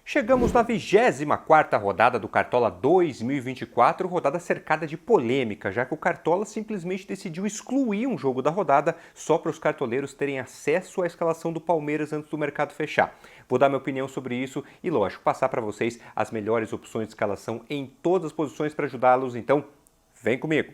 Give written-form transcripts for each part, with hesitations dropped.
Chegamos na 24ª rodada do Cartola 2024, rodada cercada de polêmica, já que o Cartola simplesmente decidiu excluir um jogo da rodada só para os cartoleiros terem acesso à escalação do Palmeiras antes do mercado fechar. Vou dar minha opinião sobre isso e, lógico, passar para vocês as melhores opções de escalação em todas as posições para ajudá-los, então vem comigo!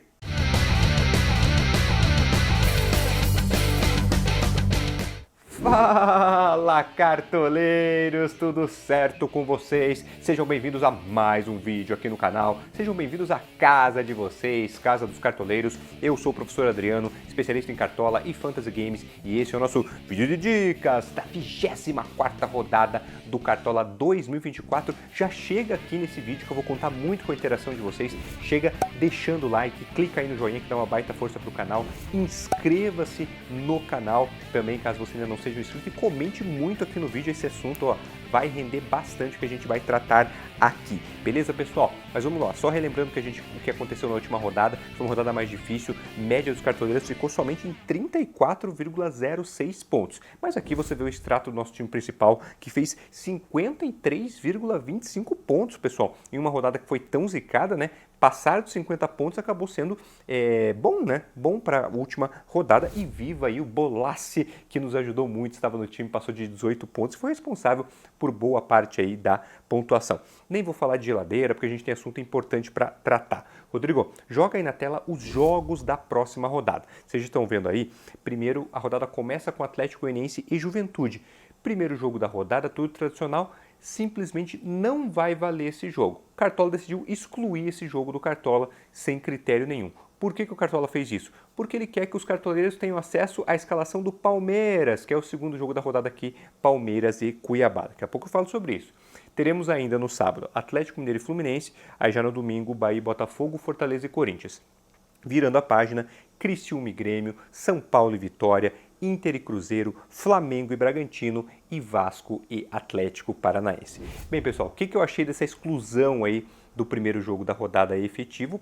Fala, cartoleiros! Tudo certo com vocês? Sejam bem-vindos a mais um vídeo aqui no canal. Sejam bem-vindos à casa de vocês, Casa dos Cartoleiros. Eu sou o professor Adriano, especialista em Cartola e Fantasy Games, e esse é o nosso vídeo de dicas da 24ª rodada do Cartola 2024. Já chega aqui nesse vídeo que eu vou contar muito com a interação de vocês. Chega deixando o like, clica aí no joinha que dá uma baita força pro canal. Inscreva-se no canal também, caso você ainda não seja inscrito, e comente muito aqui no vídeo esse assunto, ó, vai render bastante que a gente vai tratar aqui, beleza, pessoal? Mas vamos lá, só relembrando o que aconteceu na última rodada, foi uma rodada mais difícil, média dos cartoleiros ficou somente em 34,06 pontos, mas aqui você vê o extrato do nosso time principal, que fez 53,25 pontos, pessoal, em uma rodada que foi tão zicada, né? Passar dos 50 pontos acabou sendo bom, né? Bom para a última rodada, e viva aí o Bolassi, que nos ajudou muito, estava no time, passou de 18 pontos e foi responsável por boa parte aí da pontuação. Nem vou falar de geladeira, porque a gente tem assunto importante para tratar. Rodrigo, joga aí na tela os jogos da próxima rodada. Vocês estão vendo aí, primeiro a rodada começa com Atlético Goianiense e Juventude. Primeiro jogo da rodada, tudo tradicional, simplesmente não vai valer esse jogo. O Cartola decidiu excluir esse jogo do Cartola sem critério nenhum. Por que o Cartola fez isso? Porque ele quer que os cartoleiros tenham acesso à escalação do Palmeiras, que é o segundo jogo da rodada aqui, Palmeiras e Cuiabá. Daqui a pouco eu falo sobre isso. Teremos ainda no sábado Atlético Mineiro e Fluminense, aí já no domingo Bahia e Botafogo, Fortaleza e Corinthians. Virando a página, Criciúma e Grêmio, São Paulo e Vitória, Inter e Cruzeiro, Flamengo e Bragantino e Vasco e Atlético Paranaense. Bem, pessoal, o que eu achei dessa exclusão aí do primeiro jogo da rodada efetivo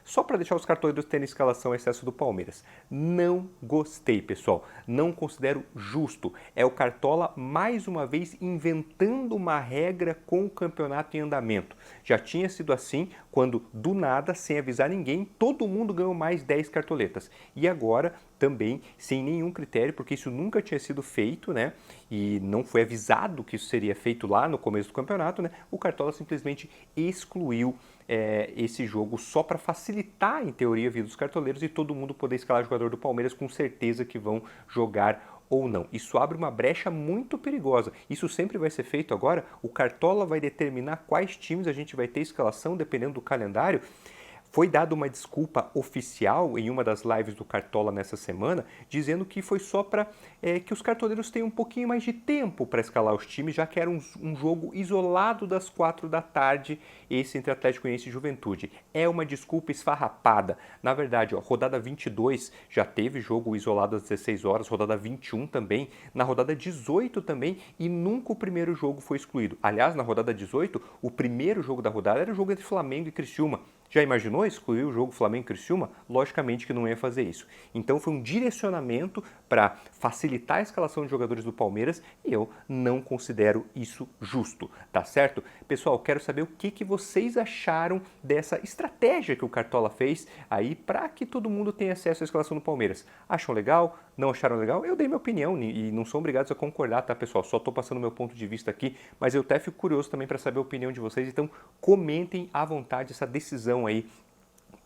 só para deixar os cartoleiros terem escalação a excesso do Palmeiras? Não gostei, pessoal. Não considero justo. É o Cartola mais uma vez inventando uma regra com o campeonato em andamento. Já tinha sido assim quando, do nada, sem avisar ninguém, todo mundo ganhou mais 10 cartoletas. E agora também sem nenhum critério, porque isso nunca tinha sido feito, né? E não foi avisado que isso seria feito lá no começo do campeonato, né? O Cartola simplesmente excluiu esse jogo só para facilitar, em teoria, a vida dos cartoleiros e todo mundo poder escalar jogador do Palmeiras com certeza que vão jogar ou não. Isso abre uma brecha muito perigosa. Isso sempre vai ser feito agora. O Cartola vai determinar quais times a gente vai ter escalação dependendo do calendário. Foi dada uma desculpa oficial em uma das lives do Cartola nessa semana, dizendo que foi só para que os cartoleiros tenham um pouquinho mais de tempo para escalar os times, já que era um jogo isolado das 4 da tarde, esse entre Atlético Goianiense e Juventude. É uma desculpa esfarrapada. Na verdade, ó, rodada 22 já teve jogo isolado às 16 horas, rodada 21 também, na rodada 18 também, e nunca o primeiro jogo foi excluído. Aliás, na rodada 18, o primeiro jogo da rodada era o jogo entre Flamengo e Criciúma. Já imaginou excluir o jogo Flamengo e Criciúma? Logicamente que não ia fazer isso. Então foi um direcionamento para facilitar a escalação de jogadores do Palmeiras e eu não considero isso justo, tá certo? Pessoal, quero saber o que vocês acharam dessa estratégia que o Cartola fez aí para que todo mundo tenha acesso à escalação do Palmeiras. Acham legal? Não acharam legal? Eu dei minha opinião e não são obrigados a concordar, tá, pessoal? Só estou passando meu ponto de vista aqui, mas eu até fico curioso também para saber a opinião de vocês, então comentem à vontade essa decisão aí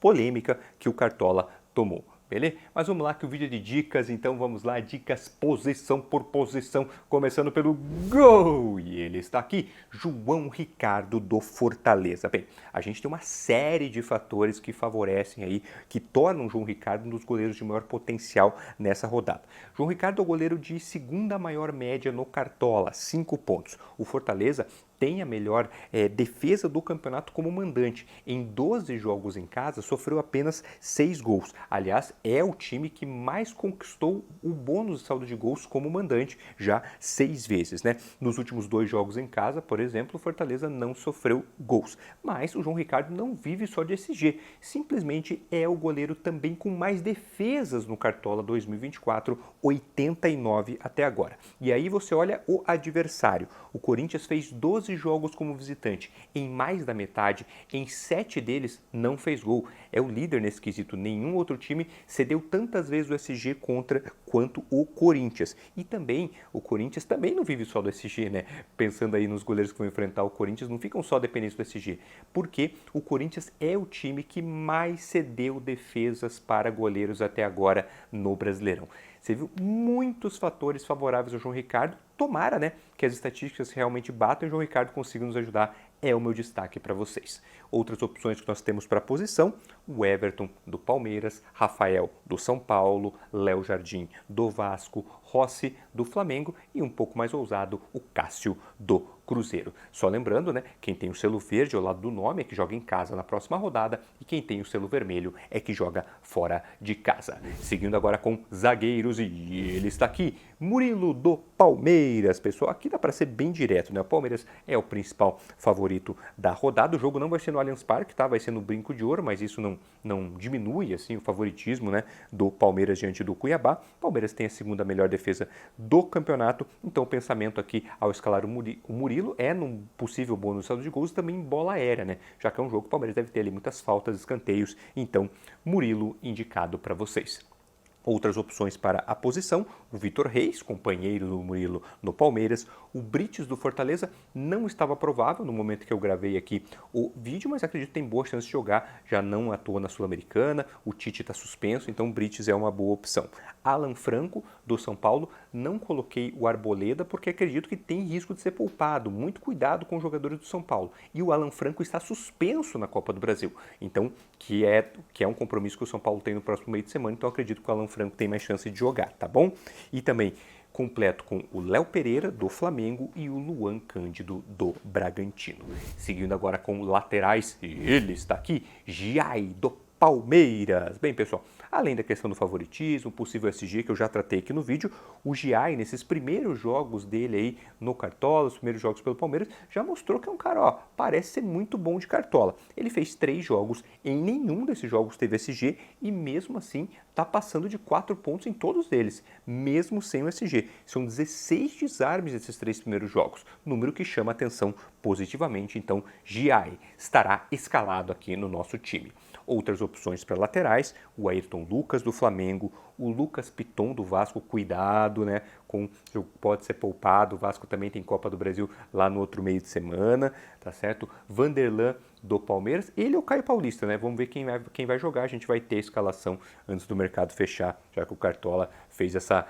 polêmica que o Cartola tomou. Beleza? Mas vamos lá que o vídeo é de dicas, então vamos lá, dicas posição por posição, começando pelo gol, e ele está aqui, João Ricardo do Fortaleza. Bem, a gente tem uma série de fatores que favorecem aí, que tornam o João Ricardo um dos goleiros de maior potencial nessa rodada. João Ricardo é o goleiro de segunda maior média no Cartola, 5 pontos. O Fortaleza tem a melhor defesa do campeonato como mandante. Em 12 jogos em casa, sofreu apenas 6 gols. Aliás, é o time que mais conquistou o bônus de saldo de gols como mandante, já 6 vezes, né? Nos últimos 2 jogos em casa, por exemplo, o Fortaleza não sofreu gols. Mas o João Ricardo não vive só de SG, simplesmente é o goleiro também com mais defesas no Cartola 2024, 89 até agora. E aí você olha o adversário. O Corinthians fez 12 jogos como visitante, em mais da metade, em 7 deles não fez gol. É o líder nesse quesito, nenhum outro time cedeu tantas vezes o SG contra quanto o Corinthians. E também, o Corinthians também não vive só do SG, né? Pensando aí nos goleiros que vão enfrentar o Corinthians, não ficam só dependentes do SG, porque o Corinthians é o time que mais cedeu defesas para goleiros até agora no Brasileirão. Você viu muitos fatores favoráveis ao João Ricardo. Tomara, né, que as estatísticas realmente batam e o João Ricardo consiga nos ajudar. É o meu destaque para vocês. Outras opções que nós temos para a posição, o Everton do Palmeiras, Rafael do São Paulo, Léo Jardim do Vasco, Rossi do Flamengo e um pouco mais ousado, o Cássio do Cruzeiro. Só lembrando, né, quem tem o selo verde ao lado do nome é que joga em casa na próxima rodada e quem tem o selo vermelho é que joga fora de casa. Seguindo agora com zagueiros e ele está aqui, Murilo do Palmeiras. Pessoal, aqui dá para ser bem direto, né? O Palmeiras é o principal favorito da rodada. O jogo não vai ser no Allianz Parque, tá? Vai ser no Brinco de Ouro, mas isso não diminui assim o favoritismo, né, do Palmeiras diante do Cuiabá. O Palmeiras tem a segunda melhor defesa do campeonato, então o pensamento aqui ao escalar o Murilo é num possível bônus de saldo de gols também em bola aérea, né? Já que é um jogo que o Palmeiras deve ter ali muitas faltas, escanteios, então Murilo indicado para vocês. Outras opções para a posição, o Vitor Reis, companheiro do Murilo no Palmeiras, o Brites do Fortaleza não estava provável no momento que eu gravei aqui o vídeo, mas acredito que tem boa chance de jogar, já não atua na Sul-Americana, o Tite está suspenso, então o Brites é uma boa opção. Alan Franco, do São Paulo, não coloquei o Arboleda porque acredito que tem risco de ser poupado, muito cuidado com os jogadores do São Paulo. E o Alan Franco está suspenso na Copa do Brasil, então que é um compromisso que o São Paulo tem no próximo meio de semana, então acredito que o Alan Franco tem mais chance de jogar, tá bom? E também completo com o Léo Pereira, do Flamengo, e o Luan Cândido, do Bragantino. Seguindo agora com laterais, ele está aqui, Giai, do Palmeiras. Bem, pessoal, além da questão do favoritismo, possível SG, que eu já tratei aqui no vídeo, o Giai, nesses primeiros jogos dele aí no Cartola, os primeiros jogos pelo Palmeiras, já mostrou que é um cara, ó, parece ser muito bom de Cartola. Ele fez 3 jogos, em nenhum desses jogos teve SG e mesmo assim está passando de 4 pontos em todos eles, mesmo sem o SG. São 16 desarmes nesses 3 primeiros jogos, número que chama atenção positivamente, então Giai estará escalado aqui no nosso time. Outras opções para laterais, o Ayrton Lucas do Flamengo, o Lucas Piton do Vasco, cuidado, né, pode ser poupado, o Vasco também tem Copa do Brasil lá no outro meio de semana, tá certo? Vanderlan do Palmeiras, ele é o Caio Paulista, né, vamos ver quem vai jogar, a gente vai ter a escalação antes do mercado fechar, já que o Cartola fez essa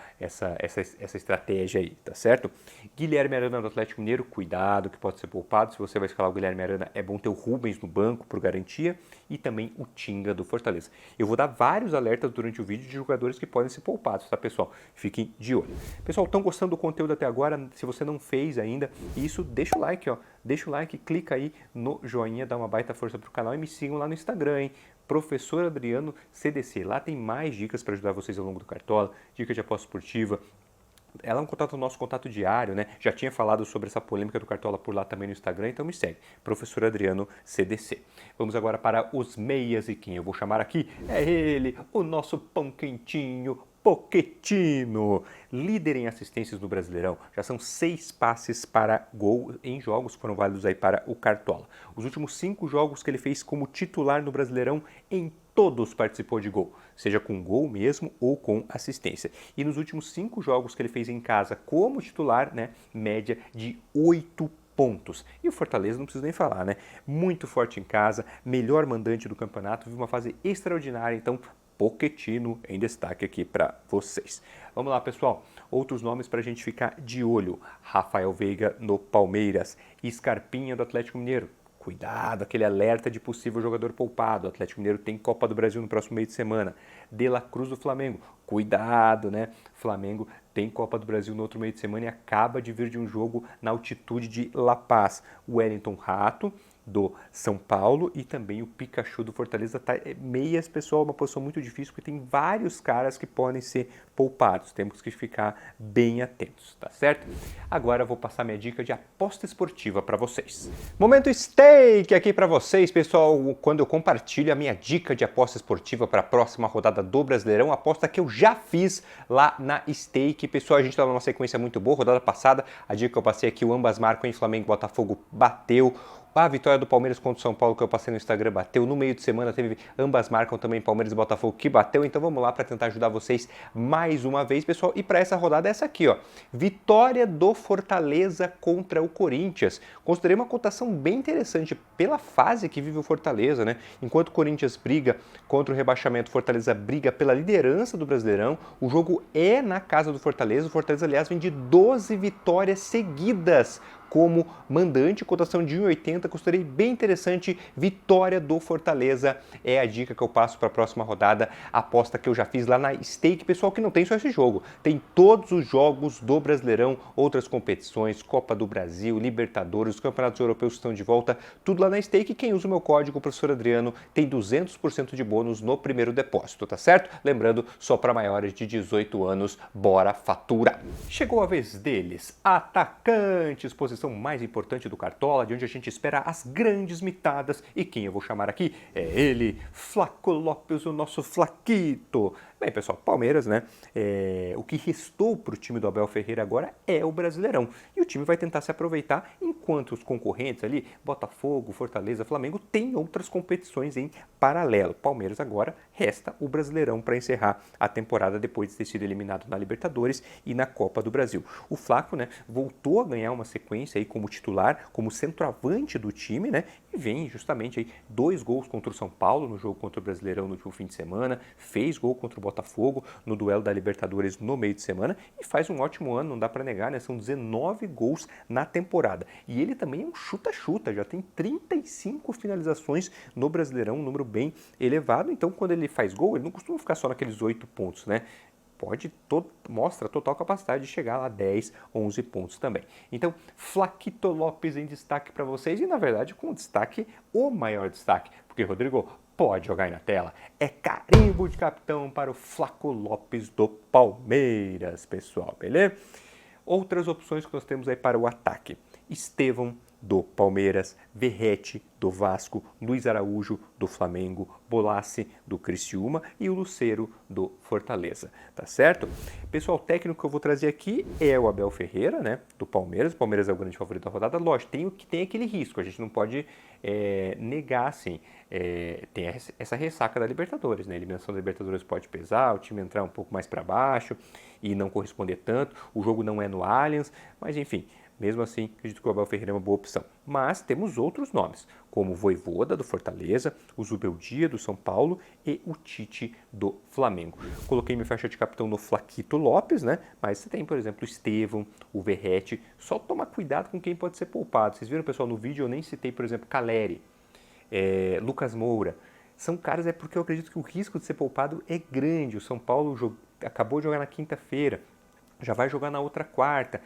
estratégia aí, tá certo? Guilherme Arana do Atlético Mineiro, cuidado que pode ser poupado, se você vai escalar o Guilherme Arana, é bom ter o Rubens no banco por garantia, e também o Tinga do Fortaleza. Eu vou dar vários alertas durante o vídeo de jogadores que podem ser poupados, tá, pessoal? Fiquem de olho. Pessoal, estão gostando do conteúdo até agora? Se você não fez ainda isso, deixa o like, ó. Deixa o like, clica aí no joinha, dá uma baita força pro canal e me sigam lá no Instagram, hein? Professor Adriano CDC. Lá tem mais dicas para ajudar vocês ao longo do Cartola, dicas de aposta esportiva. Ela é um contato nosso, contato diário, né? Já tinha falado sobre essa polêmica do Cartola por lá também no Instagram, então me segue, Professor Adriano CDC. Vamos agora para os meias e quem eu vou chamar aqui é ele, o nosso pão quentinho, Pochettino, líder em assistências no Brasileirão, já são 6 passes para gol em jogos que foram válidos aí para o Cartola. Os últimos 5 jogos que ele fez como titular no Brasileirão, em todos participou de gol, seja com gol mesmo ou com assistência. E nos últimos 5 jogos que ele fez em casa como titular, né, média de 8 pontos. E o Fortaleza não precisa nem falar, né? Muito forte em casa, melhor mandante do campeonato, vive uma fase extraordinária, então Pochettino em destaque aqui para vocês. Vamos lá, pessoal. Outros nomes para a gente ficar de olho. Rafael Veiga no Palmeiras. Scarpinha do Atlético Mineiro. Cuidado, aquele alerta de possível jogador poupado. O Atlético Mineiro tem Copa do Brasil no próximo meio de semana. De La Cruz do Flamengo. Cuidado, né? Flamengo tem Copa do Brasil no outro meio de semana e acaba de vir de um jogo na altitude de La Paz. Wellington Rato do São Paulo e também o Pikachu do Fortaleza. Tá, meias, pessoal, uma posição muito difícil porque tem vários caras que podem ser poupados. Temos que ficar bem atentos, tá certo? Agora eu vou passar minha dica de aposta esportiva para vocês. Momento Stake aqui para vocês, pessoal, quando eu compartilho a minha dica de aposta esportiva para a próxima rodada do Brasileirão, aposta que eu já fiz lá na Stake. Pessoal, a gente estava numa sequência muito boa, rodada passada, a dica que eu passei aqui, o ambas marcam em Flamengo e Botafogo bateu. A vitória do Palmeiras contra o São Paulo que eu passei no Instagram bateu. No meio de semana teve ambas marcam também Palmeiras e Botafogo que bateu. Então vamos lá para tentar ajudar vocês mais uma vez, pessoal. E para essa rodada é essa aqui, ó. Vitória do Fortaleza contra o Corinthians. Considerei uma cotação bem interessante pela fase que vive o Fortaleza, né? Enquanto o Corinthians briga contra o rebaixamento, o Fortaleza briga pela liderança do Brasileirão. O jogo é na casa do Fortaleza. O Fortaleza, aliás, vem de 12 vitórias seguidas como mandante, cotação de 1,80, considerei bem interessante. Vitória do Fortaleza é a dica que eu passo para a próxima rodada, aposta que eu já fiz lá na Stake. Pessoal, que não tem só esse jogo, tem todos os jogos do Brasileirão, outras competições, Copa do Brasil, Libertadores, os campeonatos europeus estão de volta, tudo lá na Stake. Quem usa o meu código, professor Adriano, tem 200% de bônus no primeiro depósito, tá certo? Lembrando, só para maiores de 18 anos, bora faturar. Chegou a vez deles, atacantes, posição mais importante do Cartola, de onde a gente espera as grandes mitadas. E quem eu vou chamar aqui é ele, Flaco Lopes, o nosso Flaquito. Bem, pessoal, Palmeiras, né? O que restou para o time do Abel Ferreira agora é o Brasileirão. E o time vai tentar se aproveitar enquanto os concorrentes ali, Botafogo, Fortaleza, Flamengo, tem outras competições em paralelo. Palmeiras agora resta o Brasileirão para encerrar a temporada depois de ter sido eliminado na Libertadores e na Copa do Brasil. O Flaco, né, voltou a ganhar uma sequência aí como titular, como centroavante do time, né? E vem justamente aí 2 gols contra o São Paulo no jogo contra o Brasileirão no último fim de semana, fez gol contra o Botafogo no duelo da Libertadores no meio de semana e faz um ótimo ano, não dá para negar, né? São 19 gols na temporada. E ele também é um chuta-chuta, já tem 35 finalizações no Brasileirão, um número bem elevado. Então, quando ele faz gol, ele não costuma ficar só naqueles 8 pontos, né? Mostra total capacidade de chegar a 10, 11 pontos também. Então, Flaquito Lopes em destaque para vocês e, na verdade, com destaque, o maior destaque, porque, Rodrigo, pode jogar aí na tela, é carimbo de capitão para o Flaco Lopes do Palmeiras, pessoal, beleza? Outras opções que nós temos aí para o ataque, Estevão do Palmeiras, Verratti do Vasco, Luiz Araújo do Flamengo, Bolassi do Criciúma e o Lucero do Fortaleza, tá certo? Pessoal, o técnico que eu vou trazer aqui é o Abel Ferreira, né, do Palmeiras. O Palmeiras é o grande favorito da rodada, lógico, tem aquele risco, a gente não pode negar, assim, tem essa ressaca da Libertadores, né, a eliminação da Libertadores pode pesar, o time entrar um pouco mais para baixo e não corresponder tanto, o jogo não é no Allianz, mas enfim, mesmo assim, acredito que o Abel Ferreira é uma boa opção. Mas temos outros nomes, como o Vojvoda do Fortaleza, o Zubeldia do São Paulo e o Tite do Flamengo. Coloquei minha faixa de capitão no Flaquito Lopes, né? Mas você tem, por exemplo, o Estevão, o Verratti. Só tomar cuidado com quem pode ser poupado. Vocês viram, pessoal, no vídeo eu nem citei, por exemplo, Caleri, Lucas Moura. São caras, porque eu acredito que o risco de ser poupado é grande. O São Paulo acabou de jogar na quinta-feira, já vai jogar na outra quarta.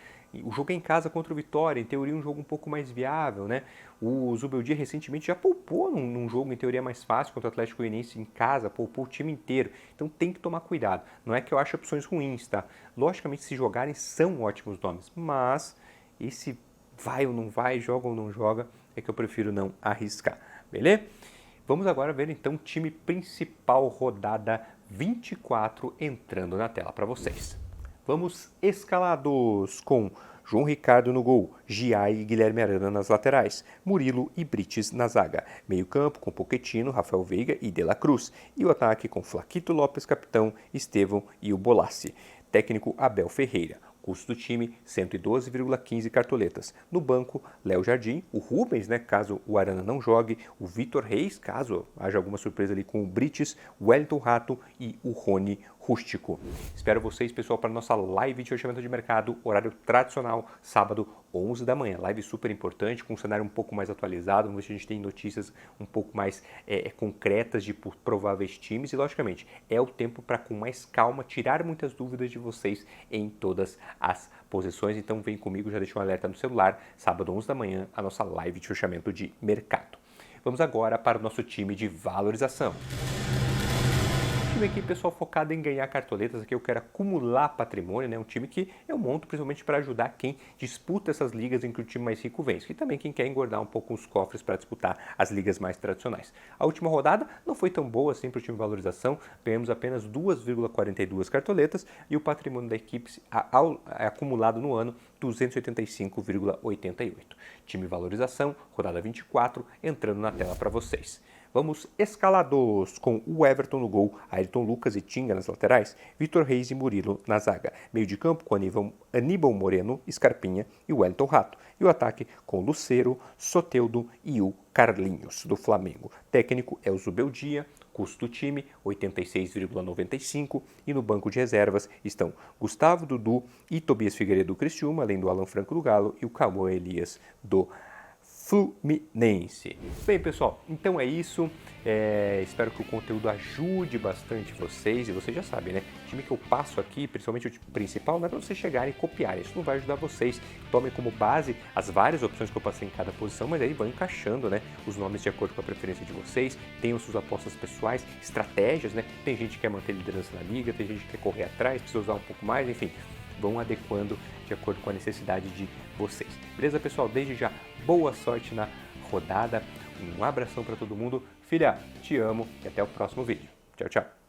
O jogo é em casa contra o Vitória, em teoria um jogo um pouco mais viável, né? O Zubeldia recentemente já poupou num jogo em teoria mais fácil contra o Atlético Goianiense em casa, poupou o time inteiro. Então tem que tomar cuidado. Não é que eu acho opções ruins, tá? Logicamente, se jogarem, são ótimos nomes, mas esse vai ou não vai, joga ou não joga, é que eu prefiro não arriscar, beleza? Vamos agora ver então o time principal, rodada 24, entrando na tela para vocês. Vamos escalados com João Ricardo no gol, Giai e Guilherme Arana nas laterais, Murilo e Brites na zaga, meio campo com Pochettino, Rafael Veiga e De La Cruz, e o ataque com Flaquito Lopes, capitão, Estevão e o Bolassi. Técnico Abel Ferreira. Custo do time, 112,15 cartoletas. No banco, Léo Jardim, o Rubens, né, caso o Arana não jogue, o Vitor Reis, caso haja alguma surpresa ali com o Brites, o Wellington Rato e o Rony rústico. Espero vocês, pessoal, para a nossa live de fechamento de mercado, horário tradicional, sábado, 11 da manhã. Live super importante, com um cenário um pouco mais atualizado, onde a gente tem notícias um pouco mais concretas de prováveis times e, logicamente, é o tempo para, com mais calma, tirar muitas dúvidas de vocês em todas as posições. Então, vem comigo, já deixa um alerta no celular, sábado, 11 da manhã, a nossa live de fechamento de mercado. Vamos agora para o nosso time de valorização. Time aqui, pessoal, focado em ganhar cartoletas. Aqui eu quero acumular patrimônio, né? Um time que eu monto principalmente para ajudar quem disputa essas ligas em que o time mais rico vence e também quem quer engordar um pouco os cofres para disputar as ligas mais tradicionais. A última rodada não foi tão boa assim para o time de valorização, ganhamos apenas 2,42 cartoletas e o patrimônio da equipe acumulado no ano 285,88. Time valorização, rodada 24, entrando na tela para vocês. Vamos escalados com o Everton no gol, Ayrton Lucas e Tinga nas laterais, Vitor Reis e Murilo na zaga. Meio de campo com Aníbal Moreno, Scarpinha e Wellington Rato. E o ataque com Lucero, Soteldo e o Carlinhos do Flamengo. Técnico é o Zubeldia. Custo do time, 86,95 e no banco de reservas estão Gustavo Dudu e Tobias Figueiredo do Criciúma, além do Alan Franco do Galo e o Cauã Elias do Fluminense. Bem, pessoal, então é isso. Espero que o conteúdo ajude bastante vocês. E vocês já sabem, né? O time que eu passo aqui, principalmente o time principal, não é para vocês chegarem e copiarem. Isso não vai ajudar vocês. Tomem como base as várias opções que eu passei em cada posição, mas aí vão encaixando, né, os nomes de acordo com a preferência de vocês. Tenham suas apostas pessoais, estratégias, né? Tem gente que quer manter liderança na liga, tem gente que quer correr atrás, precisa usar um pouco mais, enfim. Vão adequando de acordo com a necessidade de vocês. Beleza, pessoal? Desde já, boa sorte na rodada. Um abração para todo mundo. Filha, te amo e até o próximo vídeo. Tchau, tchau.